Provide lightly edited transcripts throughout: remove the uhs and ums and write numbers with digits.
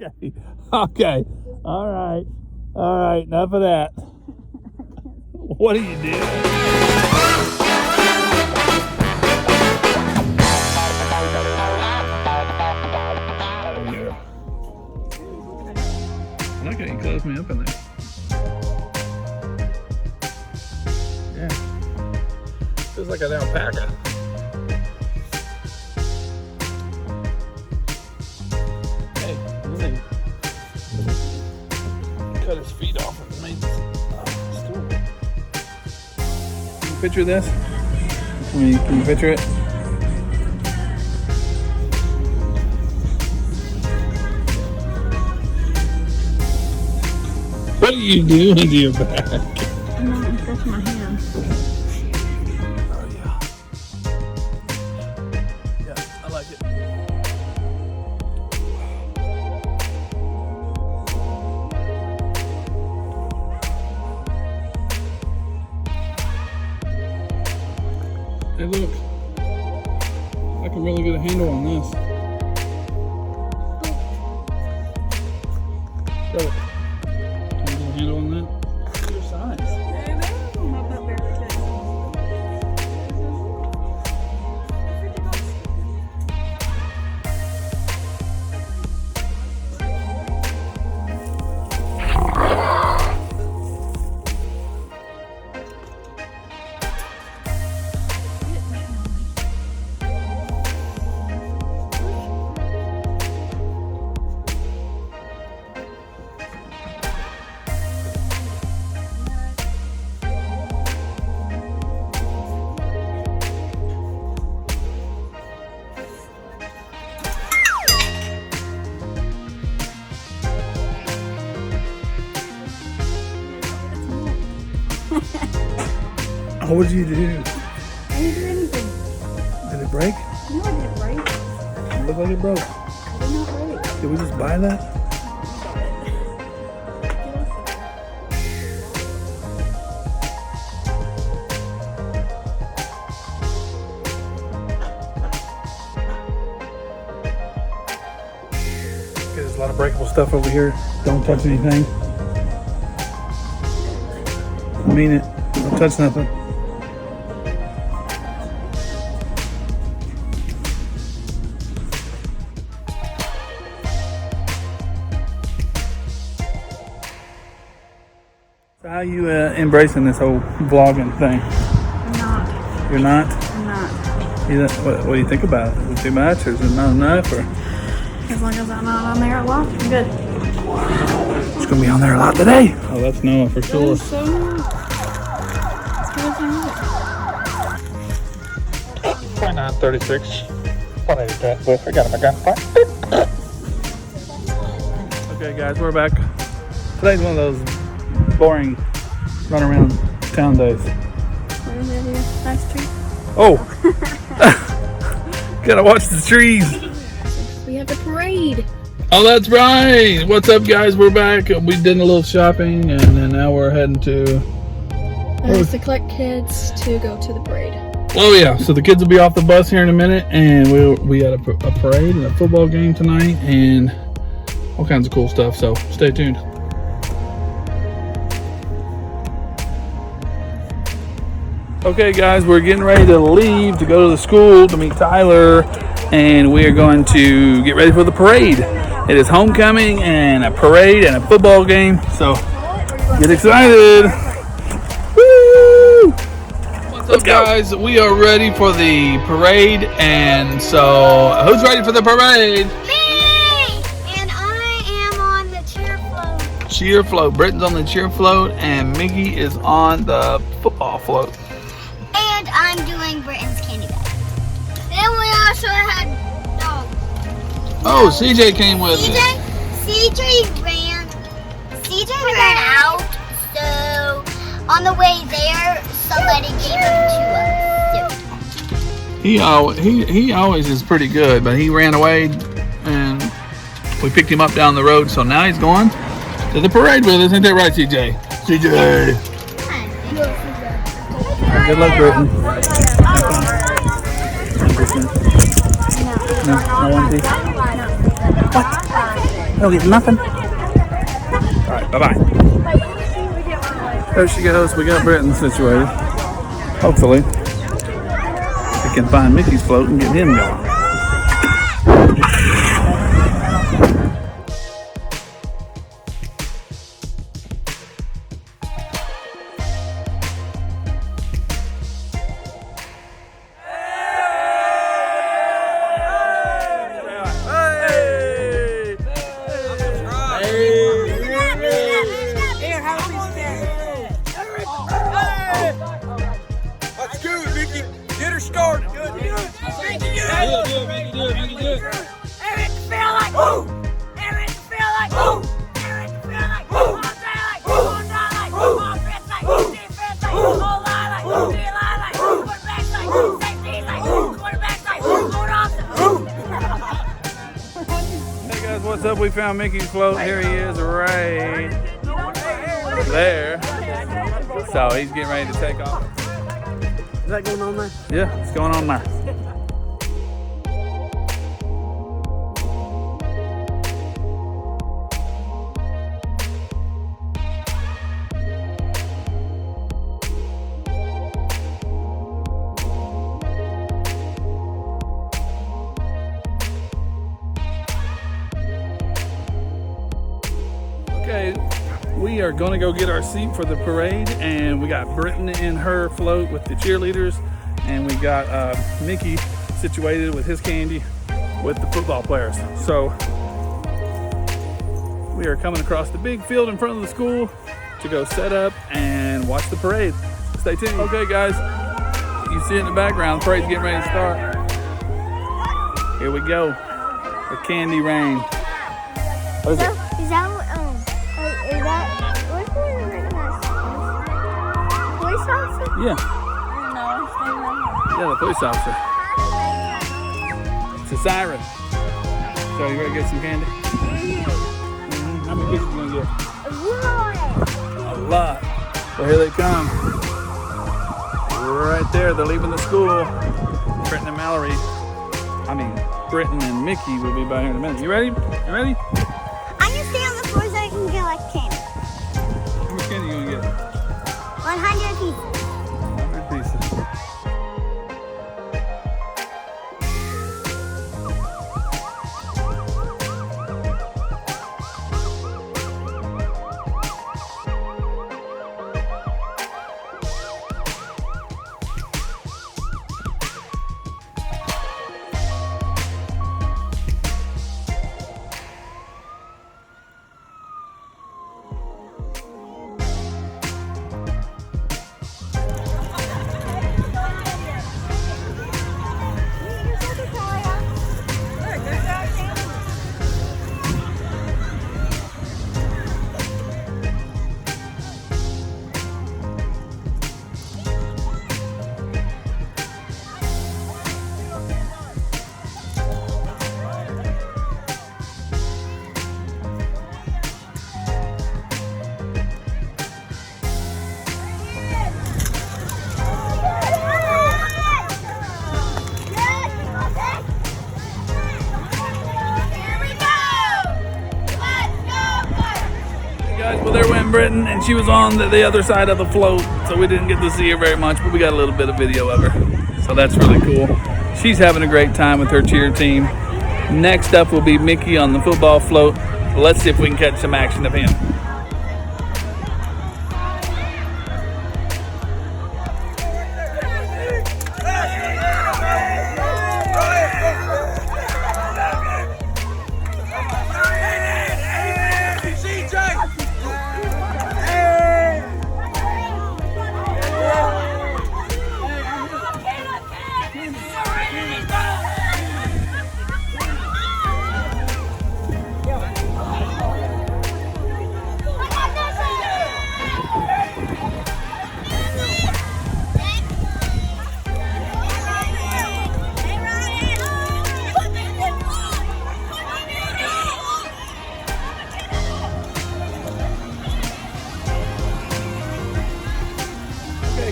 Okay. Okay. All right. All right. Enough of that. What are you doing? I like how you close me up in there. Yeah. Feels like an alpaca. Hey, really cut his feet off and made this stool. Can you picture this? Can you picture it? What are you doing to your back? I'm not touching my hand. Oh yeah. Yeah, I like it. Hey look. I can really get a handle on this. Show it. Can you get a handle on that? Look at your size. What did you do? I didn't do anything. Did it break? No, I didn't break. It looked like it broke. I did not break. Did we just buy that? Okay, there's a lot of breakable stuff over here. Don't touch anything. I mean it. Don't touch nothing. So how are you embracing this whole vlogging thing? I'm not. You're not? I'm not. What do you think about it? Is it too much or is it not enough? Or As long as I'm not on there a lot, I'm good. it's gonna be on there a lot today. Oh, that's Noah for sure. So nice. It's good as I 2936. 180 but I got him a gunfight. Okay guys, we're back. Today's one of those boring run around town days. What is it here? Nice tree. Oh! Gotta watch the trees. We have the parade. Oh, that's right. What's up, guys? We're back. We did a little shopping, and then now we're heading to. To collect kids to go to the parade. Oh yeah. So the kids will be off the bus here in a minute, and we had a parade and a football game tonight, and all kinds of cool stuff. So stay tuned. Okay, guys, we're getting ready to leave to go to the school to meet Tyler, and we are going to get ready for the parade. It is homecoming and a parade and a football game, so get excited. Woo! What's up, guys? We are ready for the parade, and so who's ready for the parade? Me! And I am on the cheer float. Cheer float. Britton's on the cheer float, and Miggy is on the football float. And I'm doing Britain's candy bag. Then we also had dogs. Oh, CJ came with me. CJ ran out, so on the way there, somebody gave him to us. He always is pretty good, but he ran away, and we picked him up down the road, so now he's going to the parade with us. Ain't that right, CJ? CJ. Good luck, Britton. No one piece. What? Don't get nothing. All right, bye-bye. There she goes. We got Britton situated. Hopefully, we can find Mickey's float and get him going. What's up? We found Mickey's float. Here he is right there. So he's getting ready to take off. Is that going on there? Yeah, it's going on there. Okay, we are gonna go get our seat for the parade, and we got Britton in her float with the cheerleaders, and we got Mickey situated with his candy with the football players. So we are coming across the big field in front of the school to go set up and watch the parade. Stay tuned. Okay guys, you see it in the background, the parade's getting ready to start. Here we go, the candy rain. What is it? Is that what's the police officer? Yeah. No, it's not right here. Yeah, the police officer. It's a siren. So you ready to get some candy? How many pieces you gonna get? A lot. Well, here they come. Right there, they're leaving the school. Britton and Mallory. Britton and Mickey will be by here in a minute. You ready? You ready? I'm gonna stay on the floor so I can get like candy. How much candy you gonna get? 100 pieces. 100 pieces. Well, there went Britton, and she was on the other side of the float, so we didn't get to see her very much, but we got a little bit of video of her. So that's really cool. She's having a great time with her cheer team. Next up will be Mickey on the football float. Let's see if we can catch some action of him.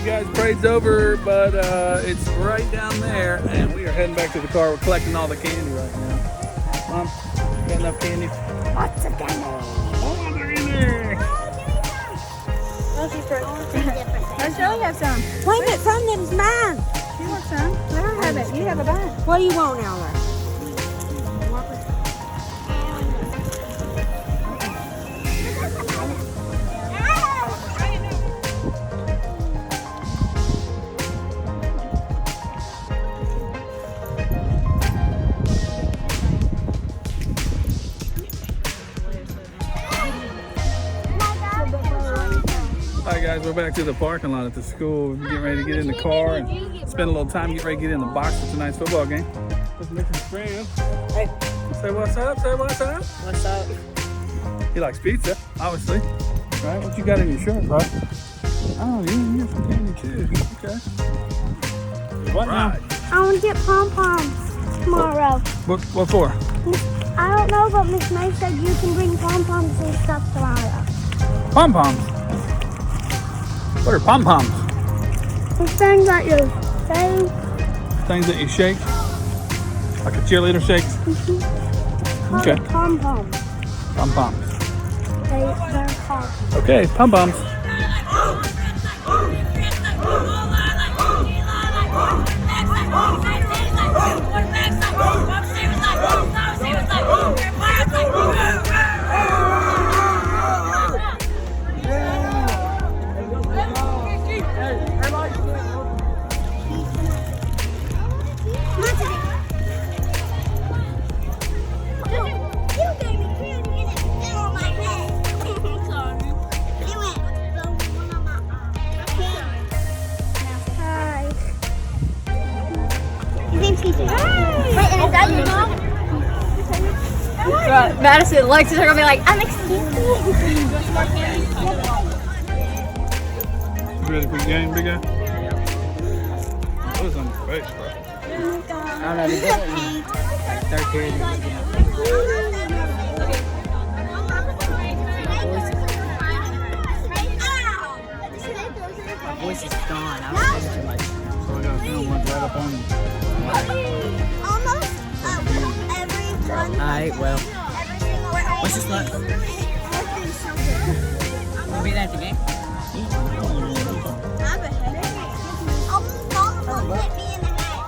Guys, parade's over, but it's right down there, and we are heading back to the car. We're collecting all the candy right now. Mom, got enough candy? Lots of gummy. Oh, they're in there. Let Shelly have some. Wait a minute, some of them's mine. You want some? Let her have it. You have a bite. What do you want, Ella? Alright guys, we're back to the parking lot at the school. We're getting ready to get in the car and spend a little time getting ready to get in the box for tonight's football game. Let's make some friends. Hey. Say what's up, say what's up. What's up? He likes pizza, obviously. Right? What you got in your shirt, right? Oh, you have some candy too. Okay. What now? I want to get pom-poms tomorrow. What for? I don't know, but Miss May said you can bring pom-poms and stuff tomorrow. Pom-poms. What are pom-poms? It's things like you say. Things that you shake? Like a cheerleader shakes? Okay. Pom-poms. Pom-poms. They're called. Okay, pom-poms. Madison and Alexis are gonna be like, I'm excuse me. You ready for the game, big guy? What is on your face, bro? I don't know. Third period. My voice is gone. I was saying too much. So we gotta film one right up on you. Almost everyone. Alright, well. What's this look? Wanna be there at the game? Almost all of them hit me in the head.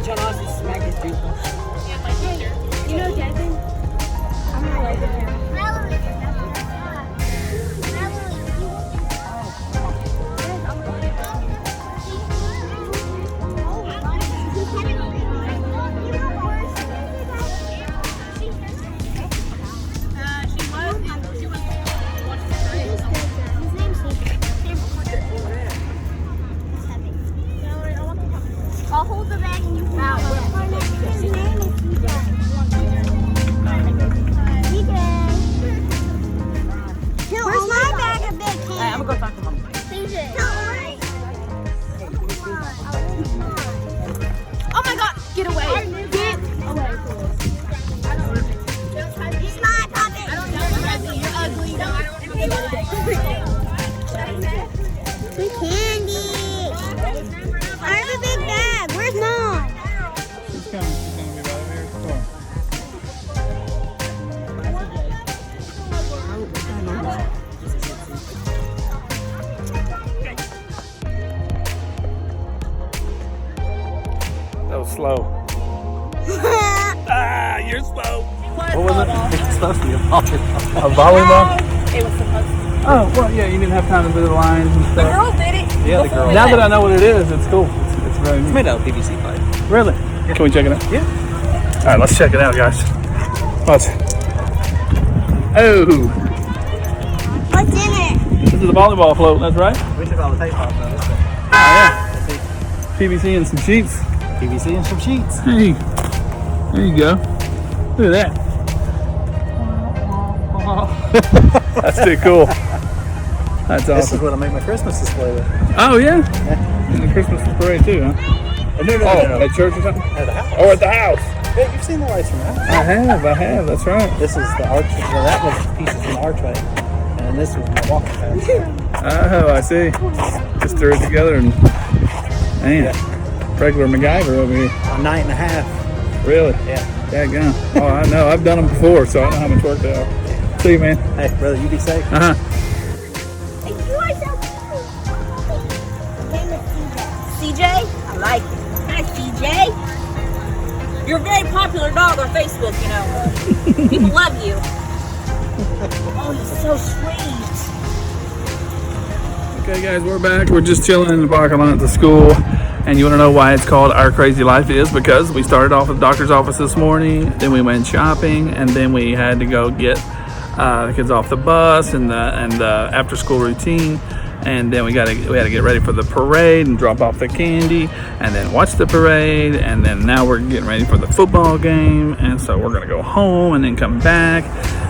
John Austin smacked his dude. You know Devin? I'm not like him. I'll hold the bag and you can out. His name is Where's my bag of big candy? Alright, I'm gonna go talk to Mom. Oh my god, get away. Get away. It's my pocket. You're ugly. Free candy. I have a big bag. Where's Mom? She's coming. She's gonna be right over here at the door. That was slow. Ah, you're slow. What was it? It's supposed to be a volleyball. A volleyball? It was supposed to. Oh, well, yeah, you didn't have time to do the lines and stuff. Girl did it. Yeah, the girl. Now that I know what it is, it's cool. It's very It's neat. made out of PVC pipe. Really? Can we check it out? Yeah. All right, let's check it out, guys. What? Oh, What's in it? this is a volleyball float. That's right. We took all the tape off though. Oh, yeah. PVC and some sheets. PVC and some sheets. Hey, there you go. Look at that. That's too cool. That's This is awesome. what I make my Christmas display with. Oh, yeah? And the Christmas parade, too, huh? No. At church or something? At the house. Or at the house? Yeah, you've seen the lights from the house. I have. That's right. This is the arch. Well, that was pieces from the archway. And this was my walking path. Oh, I see. Just threw it together and, man. regular MacGyver over here. A night and a half. Really? Yeah. Daggone. Oh, I know. I've done them before, so I know how much work they are. See you, man. Hey, brother, you be safe. Uh-huh. CJ? I like it. Hi, CJ. You're a very popular dog on Facebook, you know. People love you. Oh, he's so sweet. Okay, guys, we're back. We're just chilling in the parking lot at the school. And you want to know why it's called Our Crazy Life is because we started off at the doctor's office this morning, then we went shopping, and then we had to go get the kids off the bus and the after school routine. And then we had to get ready for the parade and drop off the candy and then watch the parade. And then now we're getting ready for the football game. And so we're going to go home and then come back.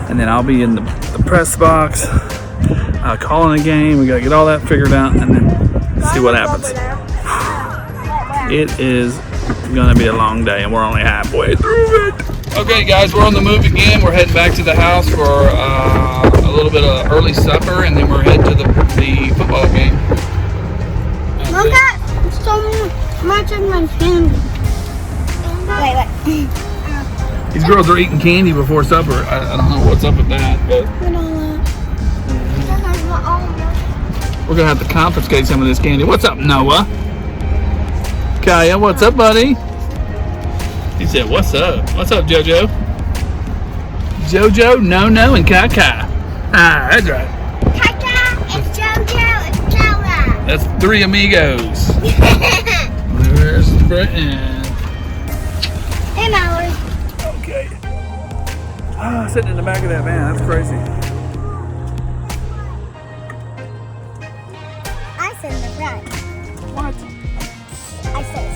And then I'll be in the press box calling a game. We got to get all that figured out and then see what happens. It is going to be a long day and we're only halfway through it. Okay, guys, we're on the move again. We're heading back to the house for a little bit of early supper, and then we're heading to the football game. Look at so much of my candy. Wait. These girls are eating candy before supper. I don't know what's up with that, but we're going to have to confiscate some of this candy. What's up, Noah? Kaya, what's up, buddy? He said, what's up? What's up, JoJo? JoJo, No, and Kaka. Ah, that's right. Kaka and JoJo and Bella. That's 3 amigos. There's Britain. Hey, Mallory. Okay. Ah, sitting in the back of that van. That's crazy. I said in the front. What? I said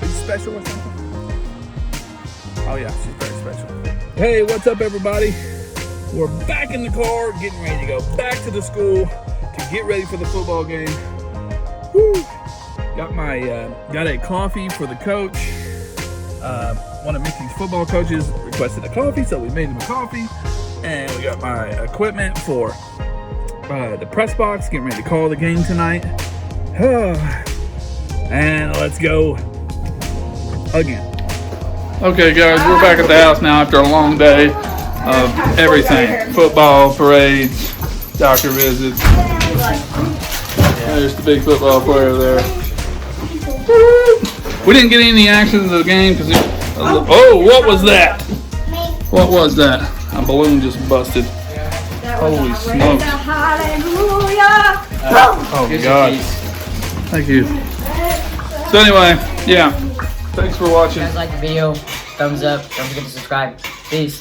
Are you special or something? Oh yeah, she's very special. Hey, what's up, everybody? We're back in the car, getting ready to go back to the school to get ready for the football game. Woo. Got a coffee for the coach. One of Mickey's football coaches requested a coffee, so we made him a coffee. And we got my equipment for the press box, getting ready to call the game tonight. And let's go again. Okay, guys, we're back at the house now after a long day of everything. Football, parades, doctor visits. There's the big football player there. We didn't get any actions of the game because oh, what was that? What was that? A balloon just busted. Holy smokes. Oh, God. Thank you. So anyway, yeah. Thanks for watching. If you guys like the video, thumbs up. Don't forget to subscribe. Peace.